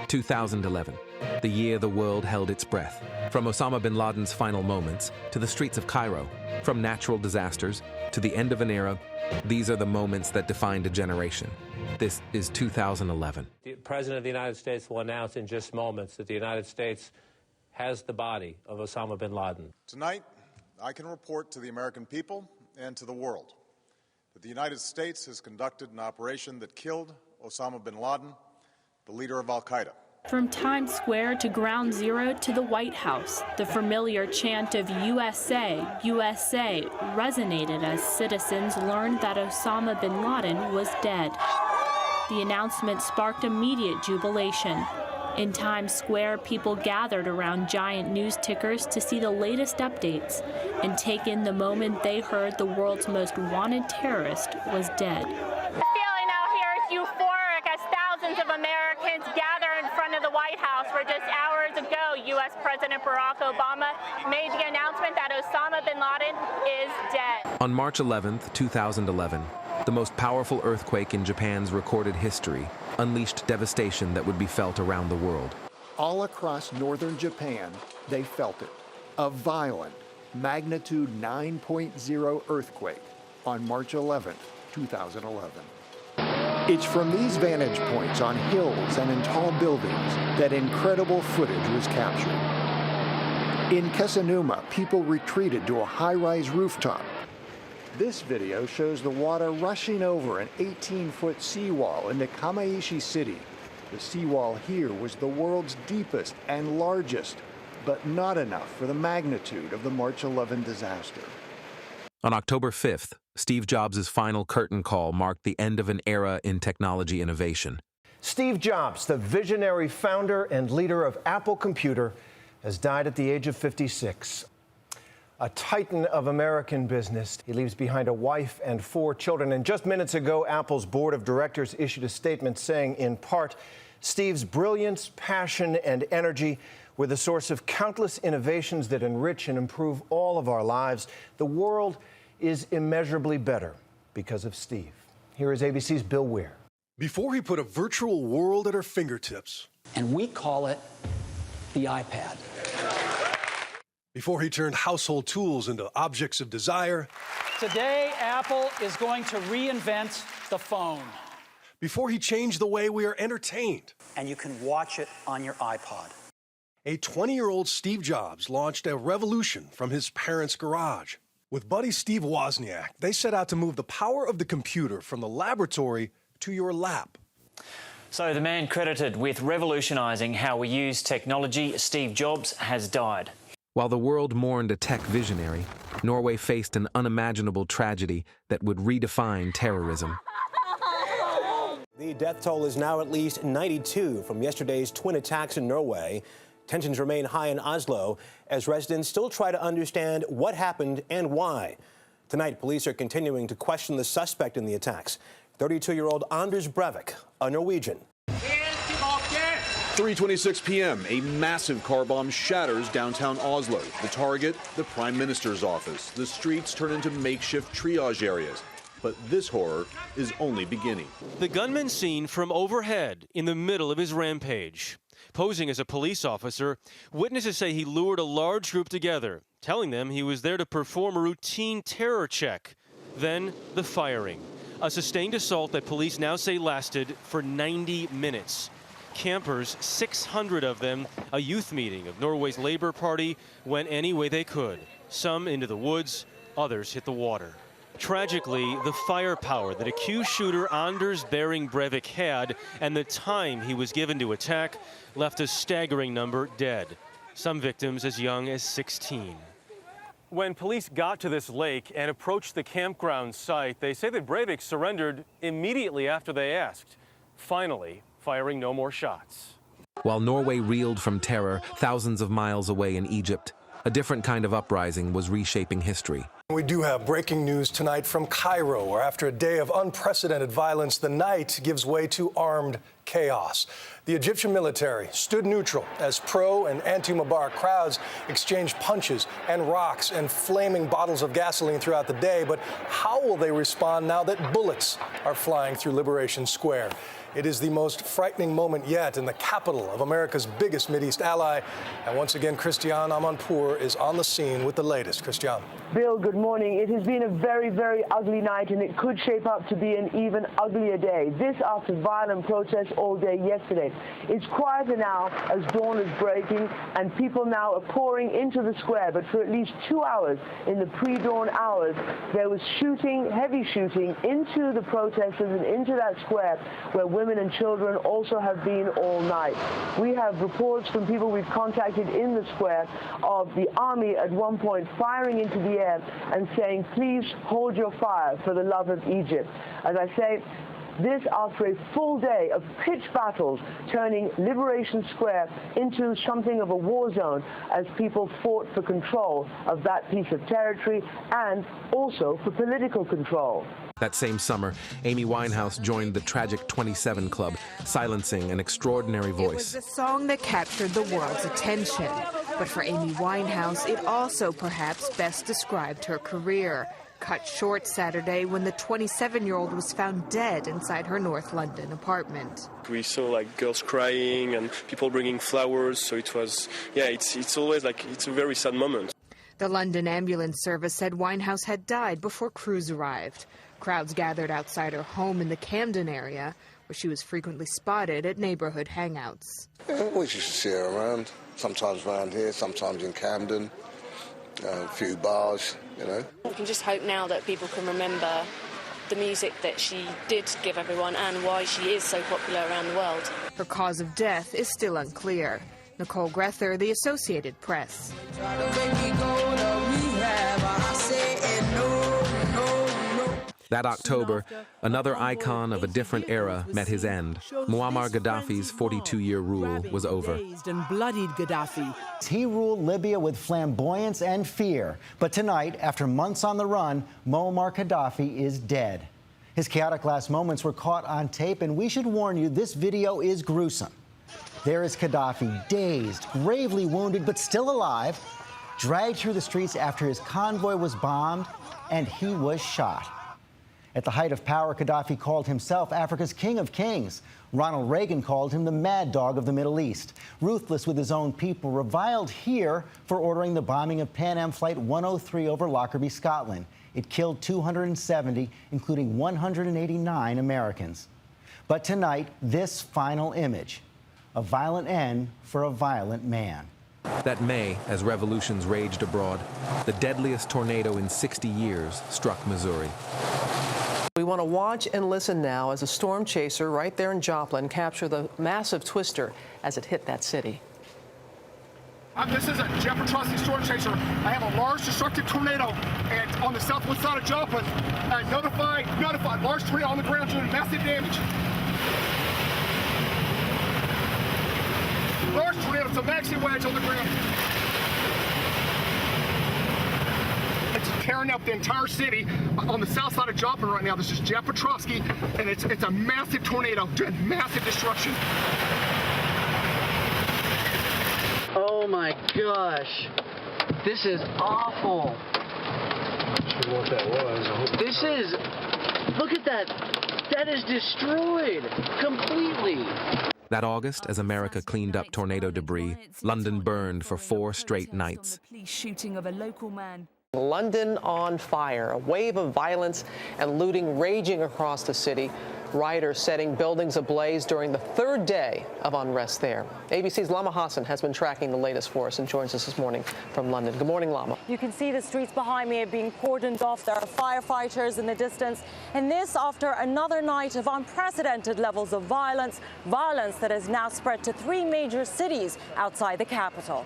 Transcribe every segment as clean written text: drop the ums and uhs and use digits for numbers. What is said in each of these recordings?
2011, the year the world held its breath. From Osama bin Laden's final moments to the streets of Cairo, from natural disasters to the end of an era, these are the moments that defined a generation. This is 2011. The President of the United States will announce in just moments that the United States has the body of Osama bin Laden. Tonight, I can report to the American people and to the world that the United States has conducted an operation that killed Osama bin Laden, the leader of al-Qaeda. From Times Square to Ground Zero to the White House, the familiar chant of USA, USA resonated as citizens learned that Osama bin Laden was dead. The announcement sparked immediate jubilation. In Times Square, people gathered around giant news tickers to see the latest updates and take in the moment they heard the world's most wanted terrorist was dead. The feeling out here is euphoric as thousands of Americans gather in front of the White House where just hours ago, U.S. President Barack Obama made the announcement that Osama bin Laden is dead. On March 11, 2011, the most powerful earthquake in Japan's recorded history unleashed devastation that would be felt around the world. All across northern Japan, they felt it. A violent, magnitude 9.0 earthquake on March 11, 2011. It's from these vantage points on hills and in tall buildings that incredible footage was captured. In Tsunami, people retreated to a high-rise rooftop. This video shows the water rushing over an 18-foot seawall into Kamaishi City. The seawall here was the world's deepest and largest, but not enough for the magnitude of the March 11 disaster. On October 5th, Steve Jobs' final curtain call marked the end of an era in technology innovation. Steve Jobs, the visionary founder and leader of Apple Computer, has died at the age of 56. A titan of American business. He leaves behind a wife and 4 children. And just minutes ago, Apple's board of directors issued a statement saying, in part, Steve's brilliance, passion, and energy were the source of countless innovations that enrich and improve all of our lives. The world is immeasurably better because of Steve. Here is ABC's Bill Weir. Before he put a virtual world at our fingertips. And we call it the iPad. Before he turned household tools into objects of desire. Today, Apple is going to reinvent the phone. Before he changed the way we are entertained. And you can watch it on your iPod. A 20-year-old Steve Jobs launched a revolution from his parents' garage. With buddy Steve Wozniak, they set out to move the power of the computer from the laboratory to your lap. So the man credited with revolutionizing how we use technology, Steve Jobs, has died. While the world mourned a tech visionary, Norway faced an unimaginable tragedy that would redefine terrorism. The death toll is now at least 92 from yesterday's twin attacks in Norway. Tensions remain high in Oslo as residents still try to understand what happened and why. Tonight, police are continuing to question the suspect in the attacks, 32-year-old Anders Breivik, a Norwegian. 3:26 p.m., a massive car bomb shatters downtown Oslo. The target, the Prime Minister's office. The streets turn into makeshift triage areas. But this horror is only beginning. The gunman seen from overhead in the middle of his rampage. Posing as a police officer, witnesses say he lured a large group together, telling them he was there to perform a routine terror check. Then the firing, a sustained assault that police now say lasted for 90 minutes. Campers, 600 of them, a youth meeting of Norway's Labour Party, went any way they could. Some into the woods, others hit the water. Tragically, the firepower that accused shooter Anders Behring Breivik had and the time he was given to attack left a staggering number dead, some victims as young as 16. When police got to this lake and approached the campground site, they say that Breivik surrendered immediately after they asked, finally firing no more shots. While Norway reeled from terror thousands of miles away in Egypt, a different kind of uprising was reshaping history. We do have breaking news tonight from Cairo, where after a day of unprecedented violence, the night gives way to armed chaos. The Egyptian military stood neutral as pro- and anti-Mubarak crowds exchanged punches and rocks and flaming bottles of gasoline throughout the day. But how will they respond now that bullets are flying through Liberation Square? It is the most frightening moment yet in the capital of America's biggest Mideast ally. And once again, Christiane Amanpour is on the scene with the latest. Christiane. Bill, good morning. It has been a very, very ugly night, and it could shape up to be an even uglier day. This after violent protests all day yesterday. It's quieter now as dawn is breaking, and people now are pouring into the square. But for at least 2 hours in the pre-dawn hours, there was shooting, heavy shooting, into the protesters and into that square where women and children also have been all night. We have reports from people we've contacted in the square of the army at one point firing into the air and saying, please hold your fire for the love of Egypt. As I say, this after a full day of pitched battles, turning Liberation Square into something of a war zone as people fought for control of that piece of territory and also for political control. That same summer, Amy Winehouse joined the tragic 27 Club, silencing an extraordinary voice. It was a song that captured the world's attention. But for Amy Winehouse, it also perhaps best described her career. Cut short Saturday when the 27-year-old was found dead inside her North London apartment. We saw like girls crying and people bringing flowers, so it was, it's always like, it's a very sad moment. The London ambulance service said Winehouse had died before crews arrived. Crowds gathered outside her home in the Camden area, where she was frequently spotted at neighborhood hangouts. We used to see her around, sometimes around here, sometimes in Camden, a few bars, you know. We can just hope now that people can remember the music that she did give everyone and why she is so popular around the world. Her cause of death is still unclear. Nicole Grether, The Associated Press. That October, another icon of a different era met his end. Muammar Gaddafi's 42-year rule was over. And bloodied Gaddafi. He ruled Libya with flamboyance and fear. But tonight, after months on the run, Muammar Gaddafi is dead. His chaotic last moments were caught on tape, and we should warn you, this video is gruesome. There is Gaddafi, dazed, gravely wounded, but still alive, dragged through the streets after his convoy was bombed, and he was shot. At the height of power, Gaddafi called himself Africa's King of Kings. Ronald Reagan called him the mad dog of the Middle East. Ruthless with his own people, reviled here for ordering the bombing of Pan Am Flight 103 over Lockerbie, Scotland. It killed 270, including 189 Americans. But tonight, this final image, a violent end for a violent man. That May, as revolutions raged abroad, the deadliest tornado in 60 years struck Missouri. We want to watch and listen now as a storm chaser right there in Joplin captured the massive twister as it hit that city. This is a Jeff Petrosky storm chaser. I have a large destructive tornado and on the southwest side of Joplin. Notified, large tornado on the ground doing massive damage. Large tornado, it's a maxi wedge on the ground. It's tearing up the entire city on the south side of Joplin right now. This is Jeff Petrosky, and it's a massive tornado doing massive destruction. Oh my gosh, this is awful. Not sure what that was. This is, look at that. That is destroyed completely. That August, as America cleaned up tornado debris, London burned for 4 straight nights. Police shooting of a local man. London on fire, a wave of violence and looting raging across the city. Rioters setting buildings ablaze during the 3rd day of unrest there. ABC's Lama Hassan has been tracking the latest for us and joins us this morning from London. Good morning, Lama. You can see the streets behind me are being cordoned off. There are firefighters in the distance. And this after another night of unprecedented levels of violence that has now spread to 3 major cities outside the capital.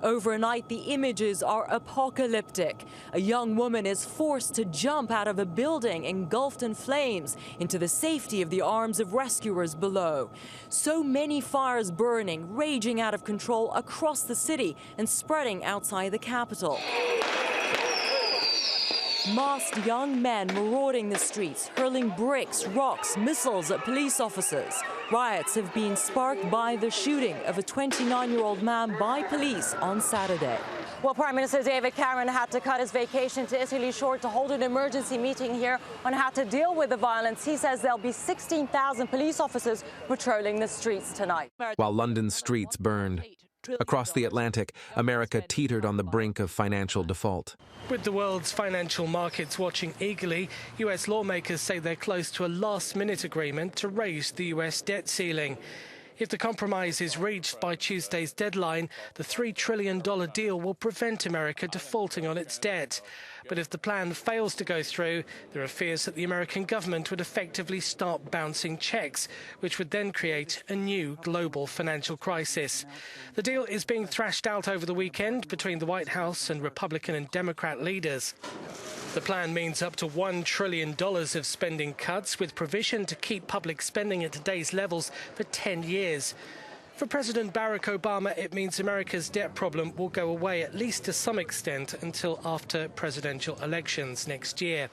Overnight, the images are apocalyptic. A young woman is forced to jump out of a building engulfed in flames into the safety of the arms of rescuers below. So many fires burning, raging out of control across the city and spreading outside the capital. Masked young men marauding the streets, hurling bricks, rocks, missiles at police officers. Riots have been sparked by the shooting of a 29-year-old man by police on Saturday. Well, Prime Minister David Cameron had to cut his vacation to Italy short to hold an emergency meeting here on how to deal with the violence. He says there'll be 16,000 police officers patrolling the streets tonight. While London's streets burned, across the Atlantic, America teetered on the brink of financial default. With the world's financial markets watching eagerly, US lawmakers say they're close to a last-minute agreement to raise the US debt ceiling. If the compromise is reached by Tuesday's deadline, the $3 trillion deal will prevent America defaulting on its debt. But if the plan fails to go through, there are fears that the American government would effectively start bouncing checks, which would then create a new global financial crisis. The deal is being thrashed out over the weekend between the White House and Republican and Democrat leaders. The plan means up to $1 trillion of spending cuts, with provision to keep public spending at today's levels for 10 years. For President Barack Obama, it means America's debt problem will go away, at least to some extent, until after presidential elections next year.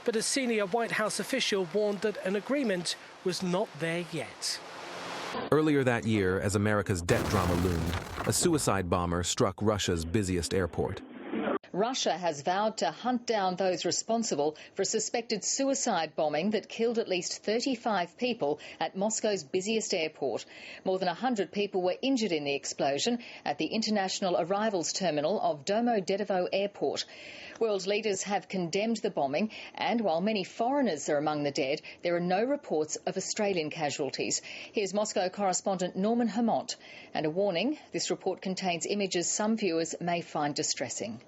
But a senior White House official warned that an agreement was not there yet. Earlier that year, as America's debt drama loomed, a suicide bomber struck Russia's busiest airport. Russia has vowed to hunt down those responsible for a suspected suicide bombing that killed at least 35 people at Moscow's busiest airport. More than 100 people were injured in the explosion at the international arrivals terminal of Domodedovo Airport. World leaders have condemned the bombing, and while many foreigners are among the dead, there are no reports of Australian casualties. Here's Moscow correspondent Norman Hermont. And a warning, this report contains images some viewers may find distressing.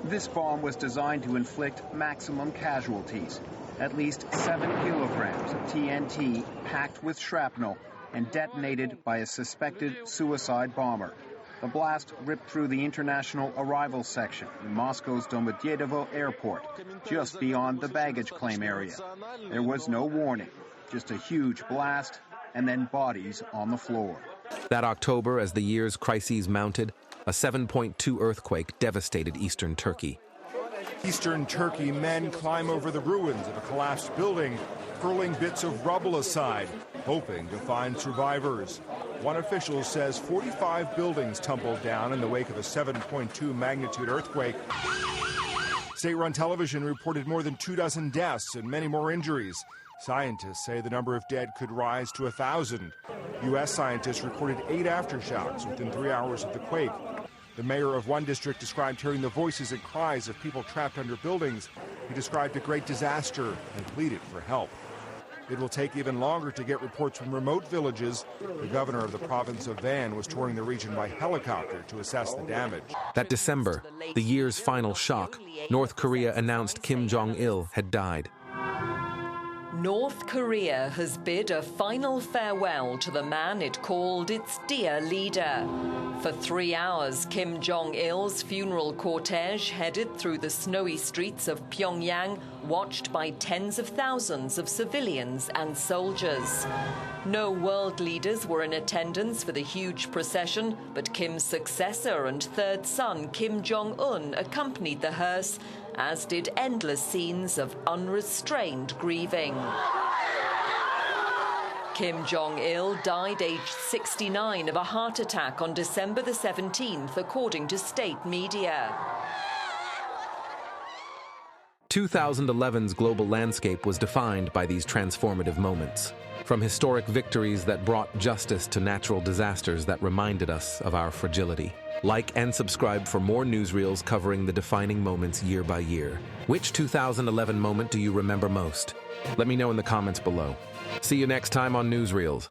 This bomb was designed to inflict maximum casualties. At least 7 kilograms of TNT packed with shrapnel and detonated by a suspected suicide bomber. The blast ripped through the international arrivals section in Moscow's Domodedovo Airport, just beyond the baggage claim area. There was no warning, just a huge blast and then bodies on the floor. That October, as the year's crises mounted, a 7.2 earthquake devastated eastern Turkey. Eastern Turkey men climb over the ruins of a collapsed building, hurling bits of rubble aside, hoping to find survivors. One official says 45 buildings tumbled down in the wake of a 7.2 magnitude earthquake. State-run television reported more than 24 deaths and many more injuries. Scientists say the number of dead could rise to 1,000. U.S. scientists recorded 8 aftershocks within 3 hours of the quake. The mayor of one district described hearing the voices and cries of people trapped under buildings. He described a great disaster and pleaded for help. It will take even longer to get reports from remote villages. The governor of the province of Van was touring the region by helicopter to assess the damage. That December, the year's final shock, North Korea announced Kim Jong-il had died. North Korea has bid a final farewell to the man it called its dear leader. For 3 hours, Kim Jong-il's funeral cortege headed through the snowy streets of Pyongyang, watched by tens of thousands of civilians and soldiers. No world leaders were in attendance for the huge procession, but Kim's successor and third son, Kim Jong-un, accompanied the hearse, as did endless scenes of unrestrained grieving. Kim Jong-il died aged 69 of a heart attack on December the 17th, according to state media. 2011's global landscape was defined by these transformative moments. From historic victories that brought justice to natural disasters that reminded us of our fragility. Like and subscribe for more newsreels covering the defining moments year by year. Which 2011 moment do you remember most? Let me know in the comments below. See you next time on Newsreels.